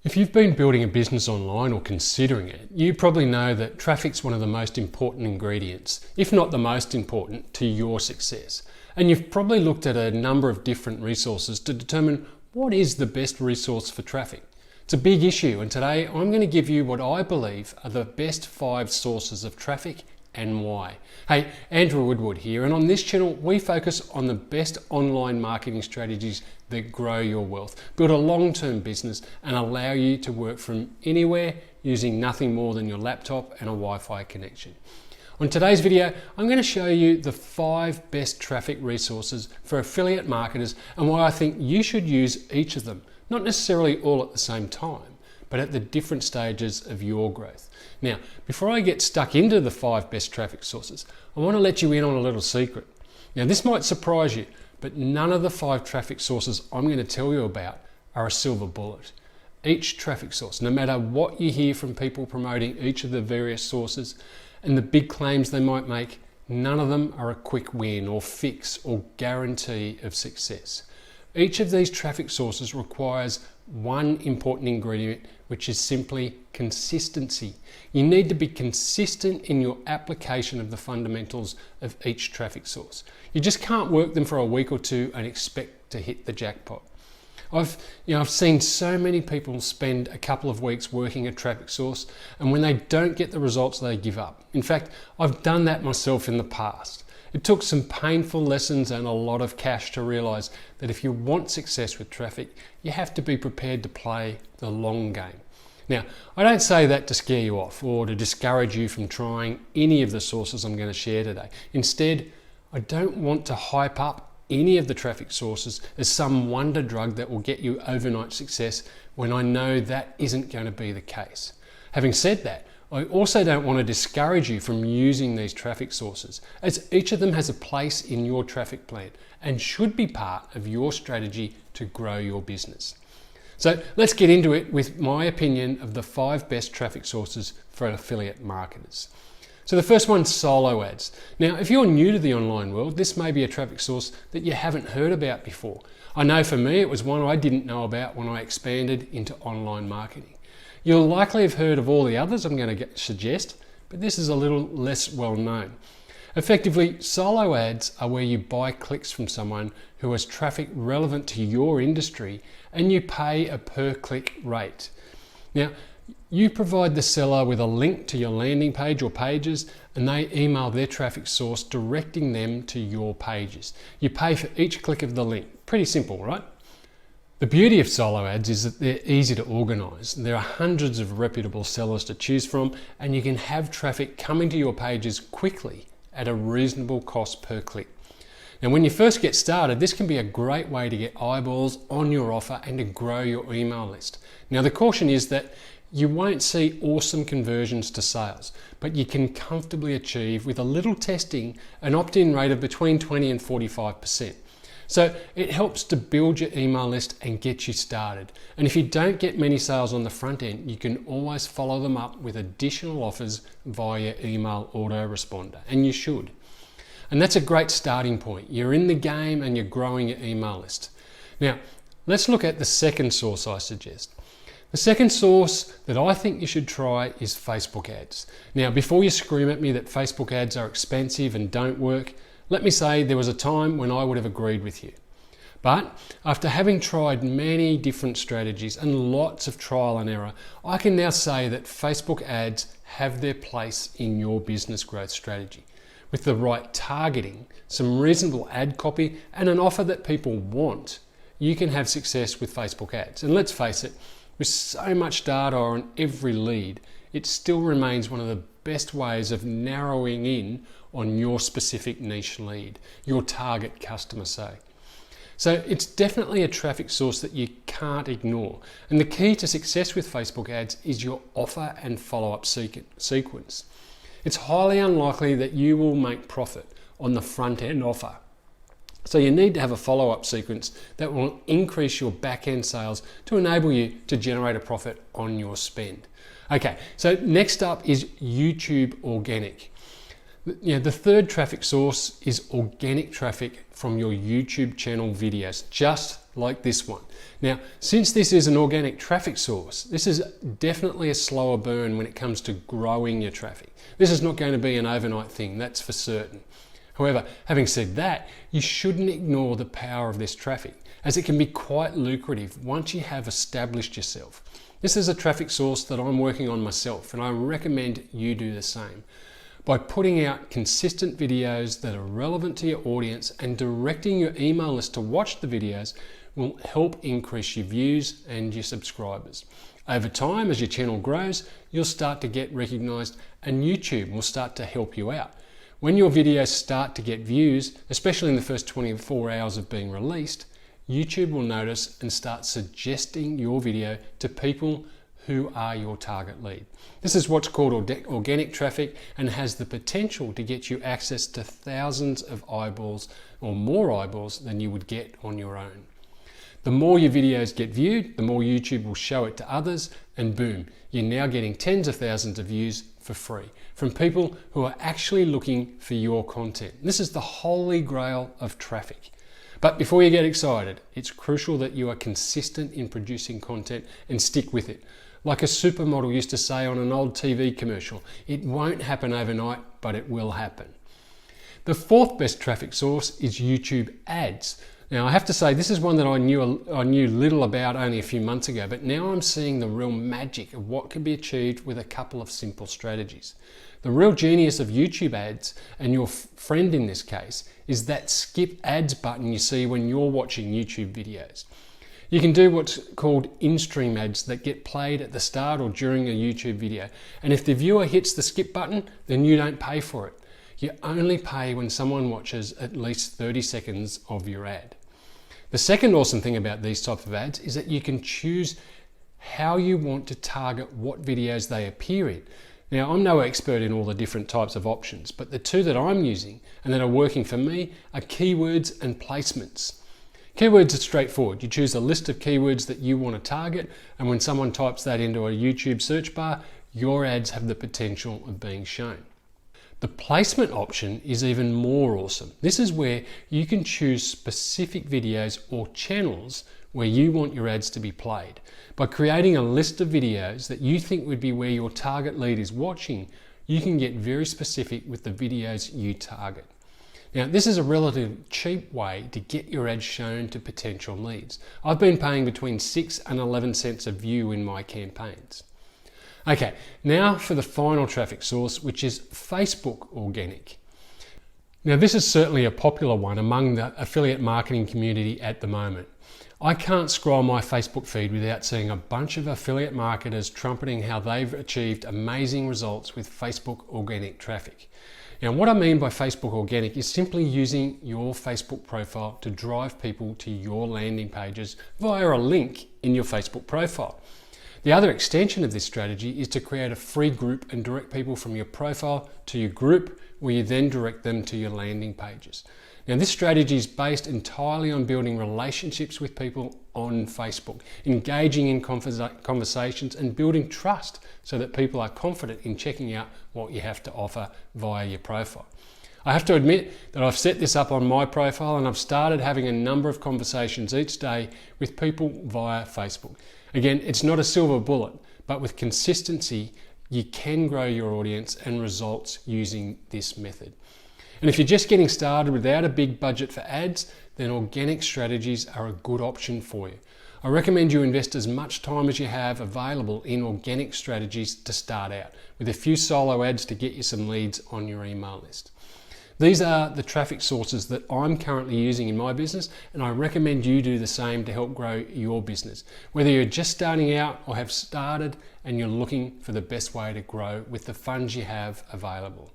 If you've been building a business online or considering it, you probably know that traffic's one of the most important ingredients, if not the most important, to your success. And you've probably looked at a number of different resources to determine what is the best resource for traffic. It's a big issue, and today I'm going to give you what I believe are the best 5 sources of traffic and why. Hey, Andrew Woodward here, and on this channel we focus on the best online marketing strategies that grow your wealth, build a long-term business and allow you to work from anywhere using nothing more than your laptop and a Wi-Fi connection. On today's video, I'm going to show you the 5 best traffic resources for affiliate marketers and why I think you should use each of them, not necessarily all at the same time, but at the different stages of your growth. Now, before I get stuck into the 5 best traffic sources, I want to let you in on a little secret. Now, this might surprise you, but none of the 5 traffic sources I'm going to tell you about are a silver bullet. Each traffic source, no matter what you hear from people promoting each of the various sources and the big claims they might make, none of them are a quick win or fix or guarantee of success. Each of these traffic sources requires one important ingredient, which is simply consistency. You need to be consistent in your application of the fundamentals of each traffic source. You just can't work them for a week or two and expect to hit the jackpot. I've seen so many people spend a couple of weeks working a traffic source, and when they don't get the results, they give up. In fact, I've done that myself in the past. It took some painful lessons and a lot of cash to realize that if you want success with traffic, you have to be prepared to play the long game. Now, I don't say that to scare you off or to discourage you from trying any of the sources I'm going to share today. Instead, I don't want to hype up any of the traffic sources as some wonder drug that will get you overnight success when I know that isn't going to be the case. Having said that, I also don't want to discourage you from using these traffic sources, as each of them has a place in your traffic plan and should be part of your strategy to grow your business. So let's get into it with my opinion of the 5 best traffic sources for affiliate marketers. So the first one's solo ads. Now, if you're new to the online world, this may be a traffic source that you haven't heard about before. I know for me, it was one I didn't know about when I expanded into online marketing. You'll likely have heard of all the others I'm going to suggest, but this is a little less well known. Effectively, solo ads are where you buy clicks from someone who has traffic relevant to your industry and you pay a per click rate. Now, you provide the seller with a link to your landing page or pages and they email their traffic source directing them to your pages. You pay for each click of the link. Pretty simple, right? The beauty of solo ads is that they're easy to organise. There are hundreds of reputable sellers to choose from and you can have traffic coming to your pages quickly at a reasonable cost per click. Now, when you first get started, this can be a great way to get eyeballs on your offer and to grow your email list. Now, the caution is that you won't see awesome conversions to sales, but you can comfortably achieve, with a little testing, an opt-in rate of between 20 and 45%. So it helps to build your email list and get you started. And if you don't get many sales on the front end, you can always follow them up with additional offers via your email autoresponder, and you should. And that's a great starting point. You're in the game and you're growing your email list. Now, let's look at the second source I suggest. The second source that I think you should try is Facebook ads. Now, before you scream at me that Facebook ads are expensive and don't work, let me say there was a time when I would have agreed with you. But after having tried many different strategies and lots of trial and error, I can now say that Facebook ads have their place in your business growth strategy. With the right targeting, some reasonable ad copy, and an offer that people want, you can have success with Facebook ads. And let's face it, with so much data on every lead, it still remains one of the best ways of narrowing in on your specific niche lead, your target customer say. So it's definitely a traffic source that you can't ignore. And the key to success with Facebook ads is your offer and follow-up sequence. It's highly unlikely that you will make profit on the front-end offer. So you need to have a follow-up sequence that will increase your back-end sales to enable you to generate a profit on your spend. Okay, so next up is YouTube organic. The third traffic source is organic traffic from your YouTube channel videos, just like this one. Now, since this is an organic traffic source, this is definitely a slower burn when it comes to growing your traffic. This is not going to be an overnight thing, that's for certain. However, having said that, you shouldn't ignore the power of this traffic, as it can be quite lucrative once you have established yourself. This is a traffic source that I'm working on myself, and I recommend you do the same. By putting out consistent videos that are relevant to your audience and directing your email list to watch the videos will help increase your views and your subscribers. Over time, as your channel grows, you'll start to get recognized and YouTube will start to help you out. When your videos start to get views, especially in the first 24 hours of being released, YouTube will notice and start suggesting your video to people who are your target lead. This is what's called organic traffic and has the potential to get you access to thousands of eyeballs or more eyeballs than you would get on your own. The more your videos get viewed, the more YouTube will show it to others, and boom, you're now getting tens of thousands of views for free from people who are actually looking for your content. This is the holy grail of traffic. But before you get excited, it's crucial that you are consistent in producing content and stick with it. Like a supermodel used to say on an old TV commercial, it won't happen overnight, but it will happen. The fourth best traffic source is YouTube ads. Now, I have to say, this is one that I knew little about only a few months ago, but now I'm seeing the real magic of what can be achieved with a couple of simple strategies. The real genius of YouTube ads, and your friend in this case, is that skip ads button you see when you're watching YouTube videos. You can do what's called in-stream ads that get played at the start or during a YouTube video. And if the viewer hits the skip button, then you don't pay for it. You only pay when someone watches at least 30 seconds of your ad. The second awesome thing about these types of ads is that you can choose how you want to target what videos they appear in. Now, I'm no expert in all the different types of options, but the two that I'm using and that are working for me are keywords and placements. Keywords are straightforward. You choose a list of keywords that you want to target, and when someone types that into a YouTube search bar, your ads have the potential of being shown. The placement option is even more awesome. This is where you can choose specific videos or channels where you want your ads to be played. By creating a list of videos that you think would be where your target lead is watching, you can get very specific with the videos you target. Now, this is a relatively cheap way to get your ads shown to potential leads. I've been paying between 6 and 11 cents a view in my campaigns. Okay, now for the final traffic source, which is Facebook organic. Now, this is certainly a popular one among the affiliate marketing community at the moment. I can't scroll my Facebook feed without seeing a bunch of affiliate marketers trumpeting how they've achieved amazing results with Facebook organic traffic. Now, what I mean by Facebook organic is simply using your Facebook profile to drive people to your landing pages via a link in your Facebook profile. The other extension of this strategy is to create a free group and direct people from your profile to your group, where you then direct them to your landing pages. Now, this strategy is based entirely on building relationships with people on Facebook, engaging in conversations and building trust so that people are confident in checking out what you have to offer via your profile. I have to admit that I've set this up on my profile and I've started having a number of conversations each day with people via Facebook. Again, it's not a silver bullet, but with consistency, you can grow your audience and results using this method. And if you're just getting started without a big budget for ads, then organic strategies are a good option for you. I recommend you invest as much time as you have available in organic strategies to start out, with a few solo ads to get you some leads on your email list. These are the traffic sources that I'm currently using in my business, and I recommend you do the same to help grow your business. Whether you're just starting out or have started and you're looking for the best way to grow with the funds you have available.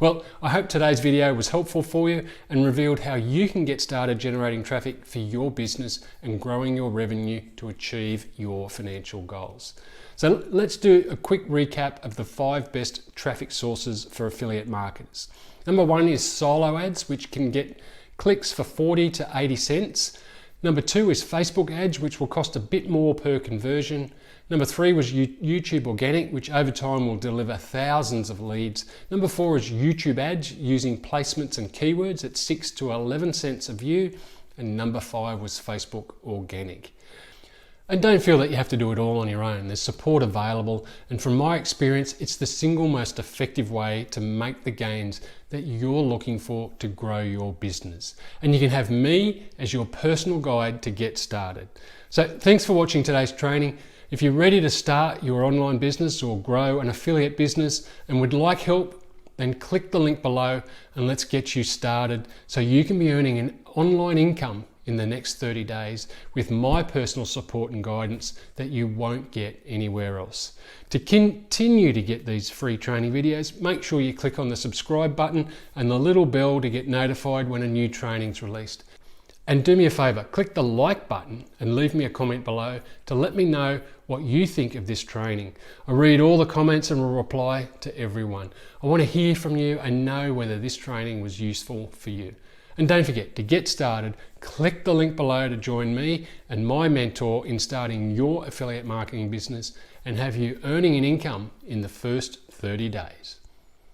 Well, I hope today's video was helpful for you and revealed how you can get started generating traffic for your business and growing your revenue to achieve your financial goals. So let's do a quick recap of the 5 best traffic sources for affiliate marketers. Number 1 is solo ads, which can get clicks for 40 to 80 cents. Number 2 is Facebook ads, which will cost a bit more per conversion. Number 3 was YouTube organic, which over time will deliver thousands of leads. Number 4 is YouTube ads using placements and keywords at 6 to 11 cents a view. and number 5 was Facebook organic. And don't feel that you have to do it all on your own. There's support available, and from my experience, it's the single most effective way to make the gains that you're looking for to grow your business. And you can have me as your personal guide to get started. So thanks for watching today's training. If you're ready to start your online business or grow an affiliate business and would like help, then click the link below and let's get you started so you can be earning an online income in the next 30 days with my personal support and guidance that you won't get anywhere else. To continue to get these free training videos, make sure you click on the subscribe button and the little bell to get notified when a new training's released. And do me a favor, click the like button and leave me a comment below to let me know what you think of this training. I read all the comments and will reply to everyone. I want to hear from you and know whether this training was useful for you. And don't forget, to get started, click the link below to join me and my mentor in starting your affiliate marketing business and have you earning an income in the first 30 days.